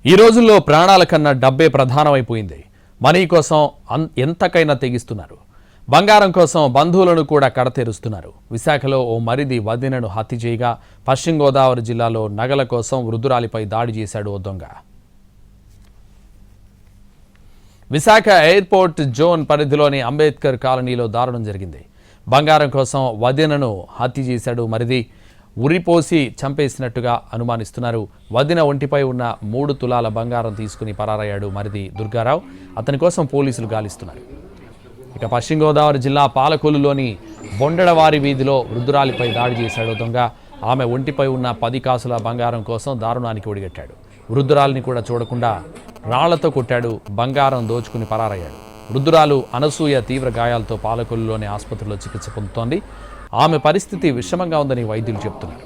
ఈ రోజుల్లో ప్రాణాల కన్నా డబ్బే ప్రధానమైపోయింది. మనీ కోసం ఎంతకైనా తెగిస్తున్నారు. బంగారం కోసం బంధువులను కూడా కడతేరుస్తున్నారు. విశాఖలో ఓ మరిది వదినను హత్య చేయగా పశ్చిమ గోదావరి జిల్లాలో నగల కోసం వృద్ధురాలిపై దాడి చేశాడు ఓ దొంగ. విశాఖ ఎయిర్పోర్ట్ జోన్ పరిధిలోని అంబేద్కర్ కాలనీలో దారుణం జరిగింది. బంగారం కోసం వదినను హత్య చేశాడు మరిది. ఉరిపోసి చంపేసినట్టుగా అనుమానిస్తున్నారు. వదిన ఒంటిపై ఉన్న 3 తులాల బంగారం తీసుకుని పరారయ్యాడు మరిది దుర్గారావు. అతని కోసం పోలీసులు గాలిస్తున్నారు. ఇక పశ్చిమ గోదావరి జిల్లా పాలకొల్లులోని బొండడవారి వీధిలో వృద్ధురాలిపై దాడి చేశాడు దొంగ. ఆమె ఒంటిపై ఉన్న 10 కాసుల బంగారం కోసం దారుణానికి ఒడిగట్టాడు. వృద్ధురాలిని కూడా చూడకుండా రాళ్లతో కొట్టాడు. బంగారం దోచుకుని పరారయ్యాడు. వృద్ధురాలు అనసూయ తీవ్ర గాయాలతో పాలకొల్లులోని ఆసుపత్రిలో చికిత్స పొందుతోంది. ఆమె పరిస్థితి విషమంగా ఉందని వైద్యులు చెబుతున్నారు.